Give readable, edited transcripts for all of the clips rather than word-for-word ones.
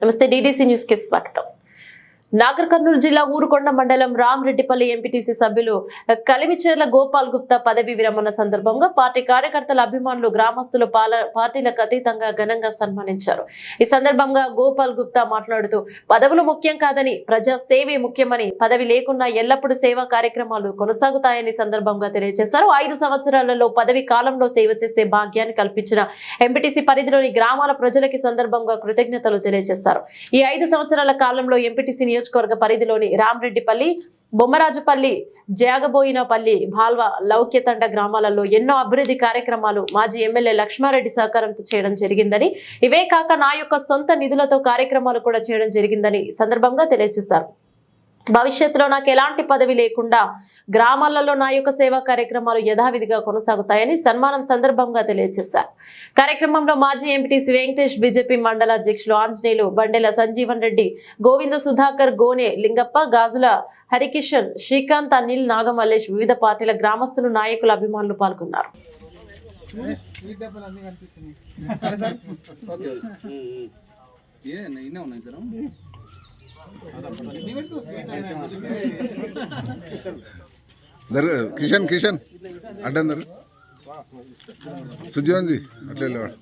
నమస్తే DDC news కి స్వాగతం. నాగర్ కర్నూలు జిల్లా ఊరుకొండ మండలం రామరెడ్డిపల్లి ఎంపీటీసీ సభ్యులు కలిమిచెర్ల గోపాల్ గుప్తా పదవి విరమణ సందర్భంగా పార్టీ కార్యకర్తల అభిమానులు గ్రామస్తులు పార్టీలకు అతీతంగా ఘనంగా సన్మానించారు. ఈ సందర్భంగా గోపాల్ గుప్తా మాట్లాడుతూ పదవులు ముఖ్యం కాదని ప్రజా సేవే ముఖ్యమని, పదవి లేకున్నా ఎల్లప్పుడూ సేవా కార్యక్రమాలు కొనసాగుతాయని సందర్భంగా తెలియజేశారు. 5 సంవత్సరాలలో పదవి కాలంలో సేవ చేసే భాగ్యాన్ని కల్పించిన ఎంపీటీసీ పరిధిలోని గ్రామాల ప్రజలకి సందర్భంగా కృతజ్ఞతలు తెలియజేశారు. ఈ 5 సంవత్సరాల కాలంలో ఎంపీటీసీ నియోజకవర్గ పరిధిలోని రామరెడ్డిపల్లి, బొమ్మరాజుపల్లి, జాగబోయినపల్లి, భాల్వా, లౌక్యతండ గ్రామాలలో ఎన్నో అభివృద్ధి కార్యక్రమాలు మాజీ ఎమ్మెల్యే లక్ష్మారెడ్డి సహకారంతో చేయడం జరిగిందని, ఇవే కాక నా యొక్క సొంత నిధులతో కార్యక్రమాలు కూడా చేయడం జరిగిందని సందర్భంగా తెలియజేశారు. భవిష్యత్తులో నాకు ఎలాంటి పదవి లేకుండా గ్రామాలలో నా యొక్క సేవా కార్యక్రమాలు యథావిధిగా కొనసాగుతాయని సన్మానం సందర్భంగా తెలియజేశారు. కార్యక్రమంలో మాజీ ఎంపీటీసీ వెంకటేష్, బీజేపీ మండల అధ్యక్షులు ఆంజనేయులు, బండెల సంజీవన్ రెడ్డి, గోవింద సుధాకర్, గోనె లింగప్ప, గాజుల హరికిషన్, శ్రీకాంత్, అనిల్, నాగమల్లేష్, వివిధ పార్టీల గ్రామస్తులు, నాయకులు, అభిమానులు పాల్గొన్నారు. కిషన్ కిషన్ అడ్డందరు సుజీవన్ జీ అట్లా వెళ్ళేవాడు.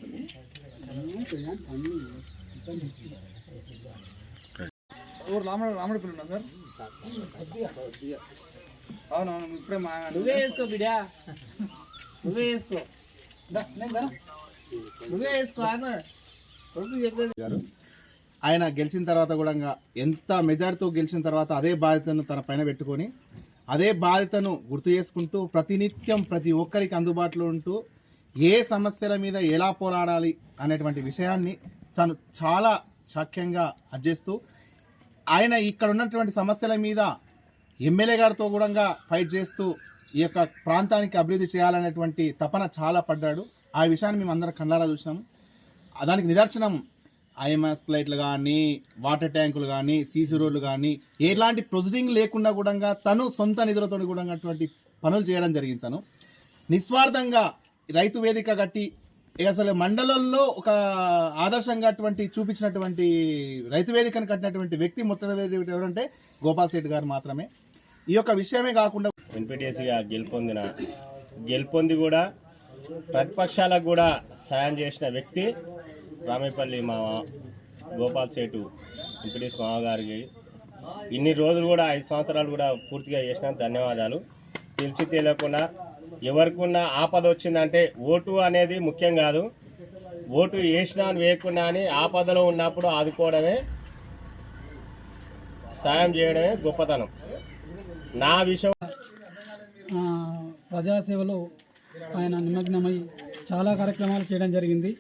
రాముడి పిల్లలు సార్. అవునవును, ఇప్పుడే నువ్వే వేసుకో బిడ్డా, నువ్వే వేసుకో, నువ్వే వేసుకో అన్న. ఆయన గెలిచిన తర్వాత కూడా ఎంత మెజార్టీతో గెలిచిన తర్వాత అదే బాధ్యతను తన పైన పెట్టుకొని అదే బాధ్యతను గుర్తు చేసుకుంటూ ప్రతినిత్యం ప్రతి ఒక్కరికి అందుబాటులో ఉంటూ ఏ సమస్యల మీద ఎలా పోరాడాలి అనేటువంటి విషయాన్ని తను చాలా చాక్యంగా అర్జిస్తూ ఆయన ఇక్కడ ఉన్నటువంటి సమస్యల మీద ఎమ్మెల్యే గారితో కూడా ఫైట్ చేస్తూ ఈ యొక్క ప్రాంతానికి అభివృద్ధి చేయాలనేటువంటి తపన చాలా పడ్డాడు. ఆ విషయాన్ని మేము అందరం కళ్ళారా చూసినాము. దానికి నిదర్శనం ఐఎంఎస్ లైట్లు కానీ, వాటర్ ట్యాంకులు కానీ, సీసీ రోడ్లు కానీ ఎలాంటి ప్రొసీడింగ్ లేకుండా కూడా తను సొంత నిధులతో కూడా అటువంటి పనులు చేయడం జరిగింది. తను నిస్వార్థంగా రైతు వేదిక కట్టి అసలు మండలంలో ఒక ఆదర్శంగా చూపించినటువంటి రైతు వేదికను కట్టినటువంటి వ్యక్తి మొత్తం ఎవరంటే గోపాల్ శెట్టి గారు మాత్రమే. ఈ యొక్క విషయమే కాకుండా ఎంపీటీసీగా గెలుపొంది కూడా ప్రతిపక్షాలకు కూడా సాయం చేసిన వ్యక్తి రామేపల్లి మా గోపాల్ శెట్టి ఎంపీటీసీ మామగారికి ఇన్ని రోజులు కూడా 5 సంవత్సరాలు కూడా పూర్తిగా చేసిన ధన్యవాదాలు. తెలిసి తెలియకుండా ఎవరికున్నా ఆపద వచ్చిందంటే ఓటు అనేది ముఖ్యం కాదు, ఓటు వేసినా వేయకున్నా అని ఆపదలో ఉన్నప్పుడు ఆదుకోవడమే, సాయం చేయడమే గొప్పతనం. నా విషయం ప్రజాసేవలో ఆయన నిమగ్నమై చాలా కార్యక్రమాలు చేయడం జరిగింది.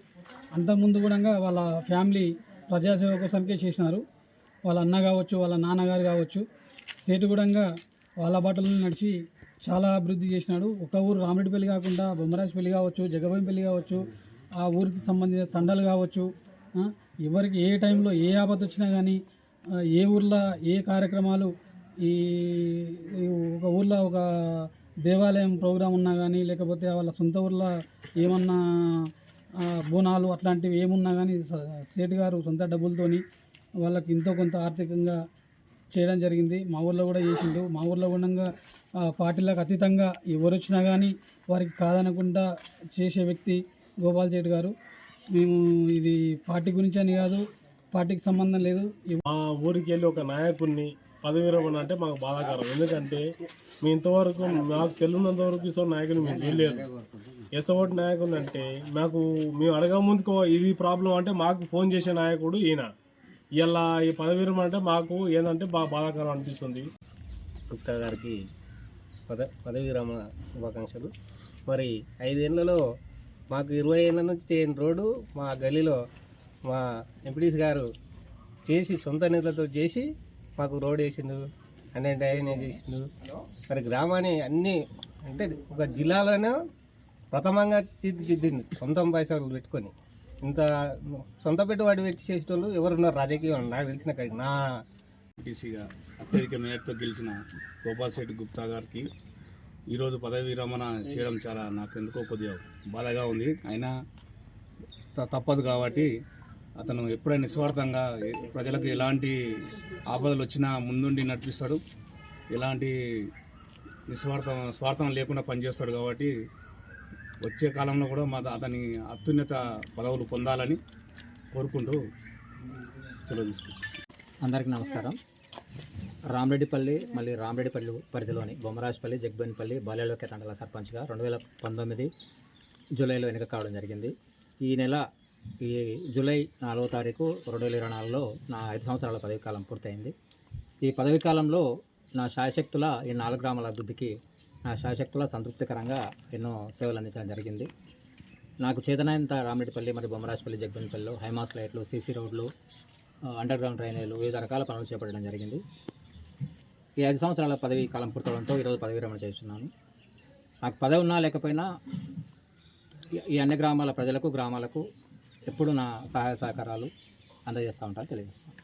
అంతకుముందు కూడా వాళ్ళ ఫ్యామిలీ ప్రజాసేవ కోసంకే చేసినారు. వాళ్ళ అన్న కావచ్చు, వాళ్ళ నాన్నగారు కావచ్చు, సేటుగూడంగా వాళ్ళ బాటలో నడిచి చాలా అభివృద్ధి చేసినాడు. ఒక ఊరు రామరెడ్డిపల్లి కాకుండా బొమ్మరాజుపల్లి కావచ్చు, జగబోయినపల్లి కావచ్చు, ఆ ఊరికి సంబంధించిన తండలు కావచ్చు, ఎవరికి ఏ టైంలో ఏ ఆపద వచ్చినా కానీ, ఏ ఊర్లో ఏ కార్యక్రమాలు, ఈ ఒక ఊర్లో ఒక దేవాలయం ప్రోగ్రాం ఉన్నా కానీ, లేకపోతే వాళ్ళ సొంత ఊర్లో ఏమన్నా బోనాలు అట్లాంటివి ఏమున్నా కానీ సేటు గారు సొంత డబ్బులతోని వాళ్ళకి ఎంతో కొంత ఆర్థికంగా చేయడం జరిగింది. మా ఊర్లో కూడా చేసిండు. మా ఊర్లో కూడా పార్టీలకు అతీతంగా ఎవరు వచ్చినా కానీ వారికి కాదనకుండా చేసే వ్యక్తి గోపాల్ శెట్టి గారు. మేము ఇది పార్టీ గురించి అని కాదు, పార్టీకి సంబంధం లేదు. మా ఊరికి వెళ్ళి ఒక నాయకుడిని పదవి విరమణ అంటే మాకు బాధాకరం. ఎందుకంటే మేము ఇంతవరకు మాకు తెలియనంత వరకు ఇసో నాయకుని మేము తెలియలేదు. ఎసోటి నాయకుడు అంటే మేము అడగ ముందుకు ఇది ప్రాబ్లం అంటే మాకు ఫోన్ చేసే నాయకుడు ఈయన. ఇలా ఈ పదవి విరమణ అంటే మాకు ఏంటంటే బాగా బాధాకరం అనిపిస్తుంది. గుప్తా గారికి పదవి విరమణ శుభాకాంక్షలు. మరి 5 ఏళ్లలో మాకు 20 ఏళ్ళ నుంచి చేయని రోడ్డు మా గల్లీలో మా ఎంపీటీసీ గారు చేసి సొంత నిధులతో చేసి మాకు రోడ్ వేసిండు, అనే డ్రైనేజ్ చేసిండు. మరి గ్రామాన్ని అన్నీ అంటే ఒక జిల్లాలోనే ప్రథమంగా తీర్చిదిద్దింది సొంతం పైసలు పెట్టుకొని. ఇంత సొంత పెట్టుబడి పెట్టి చేసేటోళ్ళు ఎవరున్నారు రాజకీయం నాకు తెలిసిన నా ఎంపీసీగా అత్యధిక మేరతో గెలిచిన గోపాల్ శెట్టి గుప్తా గారికి ఈరోజు పదవి విరమణ చేయడం చాలా నాకు ఎందుకో కొద్దిగా బాధగా ఉంది. అయినా తప్పదు కాబట్టి అతను ఎప్పుడైనా నిస్వార్థంగా ప్రజలకు ఎలాంటి ఆపదలు వచ్చినా ముందుండి నడిపిస్తాడు, ఎలాంటి స్వార్థం లేకుండా పనిచేస్తాడు. కాబట్టి వచ్చే కాలంలో కూడా అతని అత్యున్నత పదవులు పొందాలని కోరుకుంటూ సెలవు తీసుకుంటాం. అందరికీ నమస్కారం. రామరెడ్డిపల్లి మళ్ళీ రామరెడ్డిపల్లి పరిధిలోని బొమ్మరాజపల్లి, జగ్బన్పల్లి, బాలేలోకే తండల సర్పంచ్గా 2019 జూలైలో ఎన్నిక కావడం జరిగింది. ఈ జూలై 4వ తారీఖు 2024లో నా 5 సంవత్సరాల పదవి కాలం పూర్తయింది. ఈ పదవి కాలంలో నా శాయశక్తుల ఈ 4 గ్రామాల అభివృద్ధికి నా శాయశక్తుల సంతృప్తికరంగా ఎన్నో సేవలు అందించడం జరిగింది. నాకు చేతనైనంత రామరెడ్డిపల్లి మరియు బొమ్మరాజపల్లి, జగ్బన్పల్లిలో హైమాస్ లైట్లు, సీసీ రోడ్లు, అండర్ గ్రౌండ్ డ్రైనేజీలు, వివిధ రకాల పనులు చేపట్టడం జరిగింది. ఈ 5 సంవత్సరాల పదవి కాలం పూర్తవడంతో ఈరోజు పదవి విరమణ చేస్తున్నాను. నాకు పదవి ఉన్నా లేకపోయినా ఈ అన్ని గ్రామాల ప్రజలకు, గ్రామాలకు ఎప్పుడు నా సహాయ సహకారాలు అందజేస్తూ ఉంటాను తెలియజేస్తాను.